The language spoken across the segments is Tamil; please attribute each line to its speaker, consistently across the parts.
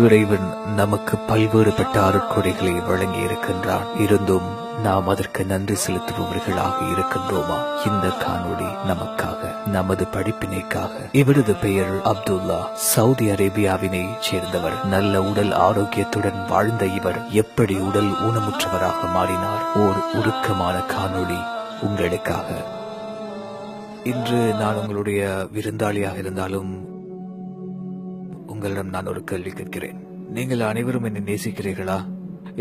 Speaker 1: இறைவன் நமக்கு பல்வேறுபட்ட அருட்கொடைகளை வழங்கி இருக்கின்றான். இருந்தும் நாம் அதற்கு நன்றி செலுத்துபவர்களாக இருக்கின்றோமா? இந்த காணொளி நமக்காக, நமது படிப்பினைக்காக. இவரது பெயர் அப்துல்லா. சவுதி அரேபியாவினை சேர்ந்தவர். நல்ல உடல் ஆரோக்கியத்துடன் வாழ்ந்த இவர் எப்படி உடல் ஊனமுற்றவராக மாறினார்? ஓர் உருக்கமான காணொளி உங்களுக்காக. இன்று நான் உங்களுடைய விருந்தாளியாக இருந்தாலும் உங்களிடம் நான் ஒரு கேள்வி கேட்கிறேன். நீங்கள் அனைவரும் என்னை நேசிக்கிறீர்களா?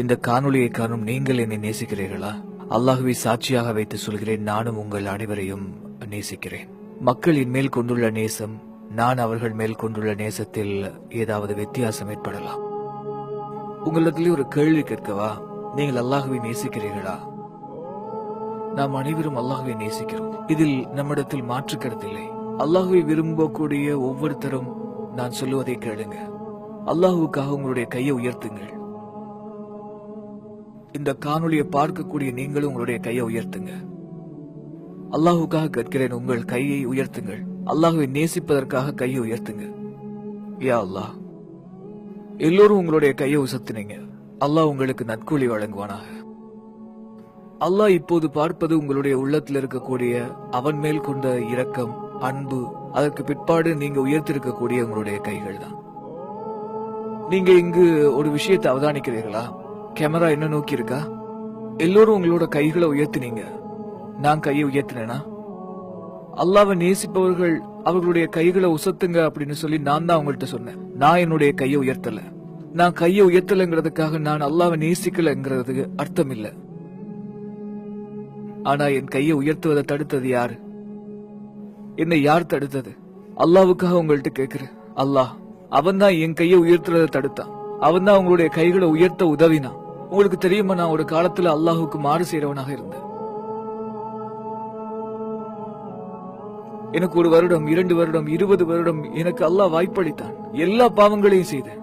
Speaker 1: இந்த காணொளியை காணும் நீங்கள் என்னை நேசிக்கிறீர்களா? அல்லாஹ்வை சாட்சியாக வைத்து சொல்கிறேன், நானும் உங்கள் அனைவரையும் நேசிக்கிறேன். மக்கள் என் மேல் கொண்டுள்ள நேசம், நான் அவர்கள் மேல் கொண்டுள்ள நேசத்தில் ஏதாவது வித்தியாசம் ஏற்படலாம். உங்களிடத்திலே ஒரு கேள்வி கேட்கவா? நீங்கள் அல்லாஹ்வை நேசிக்கிறீர்களா? நாம் அனைவரும் அல்லாஹ்வை நேசிக்கிறோம். இதில் நம்மிடத்தில் மாற்று கருத்தில்லை. அல்லாஹ்வை விரும்பக்கூடிய ஒவ்வொருத்தரும் நான் சொல்லுவதை கேளுங்க. அல்லாஹ்வுக்காக உங்களுடைய கையை உயர்த்துங்கள். இந்த காணொளியை பார்க்கக்கூடிய நீங்களும் உங்களுடைய கையை உயர்த்துங்க. அல்லாஹ்வுக்காக கேட்கிறேன், உங்கள் கையை உயர்த்துங்கள். அல்லாஹ்வை நேசிப்பதற்காக கையை உயர்த்துங்க. யா அல்லாஹ், எல்லோரும் உங்களுடைய கையை உசத்தினீங்க. அல்லாஹ் உங்களுக்கு நற்கூலி வழங்குவானாக. அல்லாஹ் இப்போது பார்ப்பது உங்களுடைய உள்ளத்தில் இருக்கக்கூடிய அவன் மேல் கொண்ட இரக்கம், அன்பு, அதற்கு பிற்பாடு நீங்க உயர்த்திருக்கக்கூடிய உங்களுடைய கைகள் தான். நீங்க இங்கு ஒரு விஷயத்தை அவதானிக்கிறீர்களா? கேமரா என்ன நோக்கி இருக்கா? எல்லோரும் உங்களோட கைகளை உயர்த்தினீங்க. நான் கையை உயர்த்தினேனா? அல்லாஹ்வை நேசிப்பவர்கள் அவர்களுடைய கைகளை உசத்துங்க அப்படின்னு சொல்லி நான் தான் உங்கள்கிட்ட சொன்னேன். நான் என்னுடைய கையை உயர்த்தல. நான் கையை உயர்த்தலைங்கிறதுக்காக நான் அல்லாஹ்வை நேசிக்கலங்கிறதுக்கு அர்த்தம் இல்ல. ஆனா என் கையை உயர்த்துவதை தடுத்தது யாரு? என்னை யார் தடுத்தது? அல்லாஹ்வுக்காக உங்கள்கிட்ட கேட்கிறேன். அல்லாஹ் அவன் தான் என் கையை உயர்த்துறதை தடுத்தான். அவன் தான் உங்களுடைய கைகளை உயர்த்த உதவினான். உங்களுக்கு தெரியுமா, நான் ஒரு காலத்துல அல்லாஹ்வுக்கு மாறு செய்றவனாக இருந்தேன். எனக்கு 1 வருடம், 2 வருடம், 20 வருடம் எனக்கு அல்லாஹ் வாய்ப்பளித்தான். எல்லா பாவங்களையும் செய்தேன்.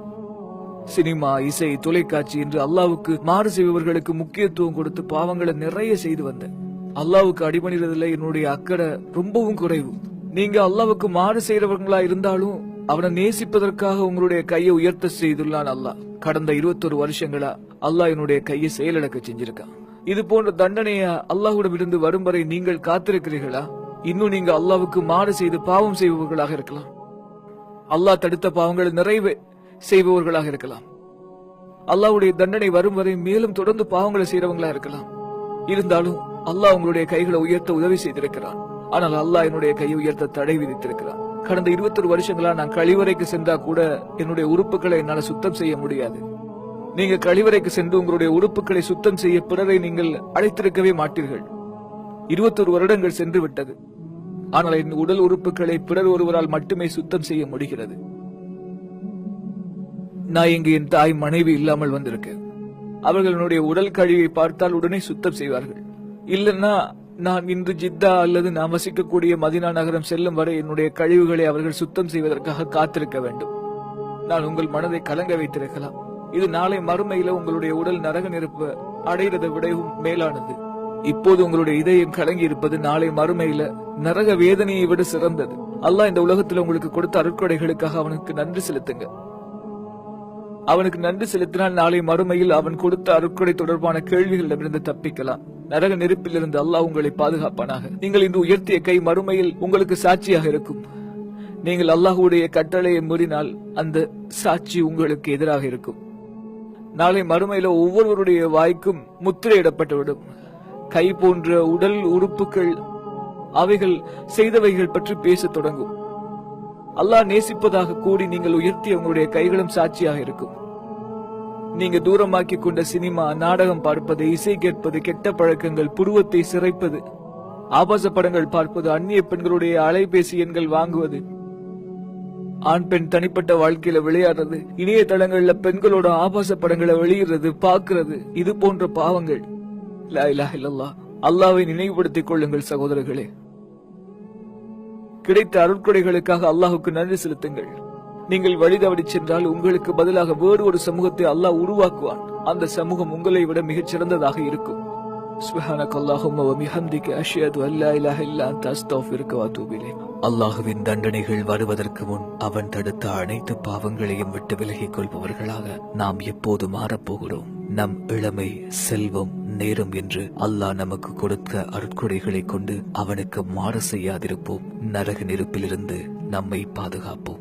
Speaker 1: சினிமா, இசை, தொலைக்காட்சி என்று அல்லாஹ்வுக்கு மாறு செய்பவர்களுக்கு முக்கியத்துவம் கொடுத்து பாவங்களை நிறைய செய்து வந்தேன். அல்லாஹ்வுக்கு அடிபணிறதுல என்னுடைய அக்கறை ரொம்பவும் குறைவு. நீங்க அல்லாஹ்வுக்கு மாறு செய்யறவங்களா இருந்தாலும் அவனை நேசிப்பதற்காக உங்களுடைய கையை உயர்த்த செய்துள்ளான் அல்லாஹ். கடந்த 21 வருஷங்களா அல்லாஹ் என்னுடைய கையை செயலிழக்க செஞ்சிருக்கான். இது போன்ற தண்டனைய அல்லாஹ்விடம் இருந்து வரும் வரை நீங்கள் காத்திருக்கிறீர்களா? இன்னும் நீங்க அல்லாஹ்வுக்கு மாறு செய்து பாவம் செய்பவர்களாக இருக்கலாம். அல்லாஹ் தடுத்த பாவங்களை நிறைவே செய்பவர்களாக இருக்கலாம். அல்லாஹ்வுடைய தண்டனை வரும் வரை மேலும் தொடர்ந்து பாவங்களை செய்யறவங்களா இருக்கலாம். இருந்தாலும் அல்லாஹ் உங்களுடைய கைகளை உயர்த்த உதவி செய்திருக்கிறான். ஆனால் அல்லாஹ் என்னுடைய கையை உயர்த்த தடை விதித்திருக்கிறான். கடந்த 21 வருஷங்களா நான் கழிவறைக்கு சென்றா கூட என்னுடைய உறுப்புகளை என்னால சுத்தம் செய்ய முடியாது. நீங்க கழிவறைக்கு சென்று உங்களுடைய உறுப்புகளை சுத்தம் செய்ய பிறரை நீங்கள் அழைத்திருக்கவே மாட்டீர்கள். 21 வருடங்கள் சென்று விட்டது. ஆனால் என் உடல் உறுப்புகளை பிறர் ஒருவரால் மட்டுமே சுத்தம் செய்ய முடிகிறது. நான் இங்கு என் தாய், மனைவி இல்லாமல் வந்திருக்கேன். அவர்கள் என்னுடைய உடல் கழிவை பார்த்தால் உடனே சுத்தம் செய்வார்கள். இல்லைன்னா நான் இன்று ஜித்தா அல்லது நான் வசிக்கக்கூடிய மதினா நகரம் செல்லும் வரை என்னுடைய கழிவுகளை அவர்கள் சுத்தம் செய்வதற்காக காத்திருக்க வேண்டும். நான் உங்கள் மனதை கலங்க வைத்திருக்கலாம். இது நாளை மறுமையில உங்களுடைய உடல் நரக நெருப்பு அடைகிறதை விடவும் மேலானது. இப்போது உங்களுடைய இதயம் கலங்கி இருப்பது நாளை மறுமையில நரக வேதனையை விட சிறந்தது. அல்லாஹ் இந்த உலகத்தில் உங்களுக்கு கொடுத்த அருட்கொடைகளுக்காக அவனுக்கு நன்றி செலுத்துங்க. அவனுக்கு நன்றி செலுத்தினால் நாளை மறுமையில் அவன் கொடுத்த அருட்கொடை தொடர்பான கேள்விகளிடமிருந்து தப்பிக்கலாம். நரக நெருப்பிலிருந்து அல்லாஹ் உங்களை பாதுகாப்பானாக. நீங்கள் இன்று உயர்த்திய கை மறுமையில் உங்களுக்கு சாட்சியாக இருக்கும். நீங்கள் அல்லாஹ்வுடைய கட்டளையை மீறினால் அந்த சாட்சி உங்களுக்கு எதிராக இருக்கும். நாளை மறுமையில ஒவ்வொருவருடைய வாய்க்கும் முத்திரையிடப்பட்டுவிடும். கை போன்ற உடல் உறுப்புகள் அவைகள் செய்தவைகள் பற்றி பேச தொடங்கும். அல்லாஹ் நேசிப்பதாக கூடி நீங்கள் உயர்த்திய உங்களுடைய கைகளும் சாட்சியாக இருக்கும். நீங்க தூரமாக்கி கொண்ட சினிமா, நாடகம் பார்ப்பது, இசை கேட்பது, கெட்ட பழக்கங்கள், புருவத்தை சிரைப்பது, ஆபாச படங்கள் பார்ப்பது, அந்நிய பெண்களுடைய அலைபேசி எண்கள் வாங்குவது, ஆண் பெண் தனிப்பட்ட வாழ்க்கையில விளையாடுறது, இணையதளங்கள்ல பெண்களோட ஆபாச படங்களை வெளியிடுறது, பார்க்கிறது, இது போன்ற பாவங்கள். லா இலாஹ இல்லல்லாஹ். அல்லாஹ்வை நினைவுபடுத்திக் கொள்ளுங்கள் சகோதரர்களே. கிடைத்த அருட்கொடைகளுக்காக அல்லாஹ்வுக்கு நன்றி செலுத்துங்கள். நீங்கள் வழி தவறி சென்றால் உங்களுக்கு பதிலாக வேறு ஒரு சமூகத்தை அல்லாஹ் உருவாக்குவான். அந்த சமூகம் உங்களை விட மிகச் சிறந்ததாக இருக்கும். சுப்ஹானக்கல்லாஹும்ம வ பிஹம்திக அஷ்ஹது அன் லா இலாஹா இல்லா அன்த அஸ்தக்ஃபிருக வ அத்தூபு இலைக்.
Speaker 2: அல்லாஹுவின் தண்டனைகள் வருவதற்கு முன் அவன் தடுத்த அனைத்து பாவங்களையும் விட்டு விலகிக் கொள்பவர்களாக நாம் எப்போது மாறப்போகிறோம்? நம் இளமை, செல்வம், நேரம் என்று அல்லாஹ் நமக்கு கொடுத்த அருட்கொடைகளை கொண்டு அவனுக்கு மாறு செய்யாதிருப்போம். நரக நெருப்பிலிருந்து நம்மை பாதுகாப்போம்.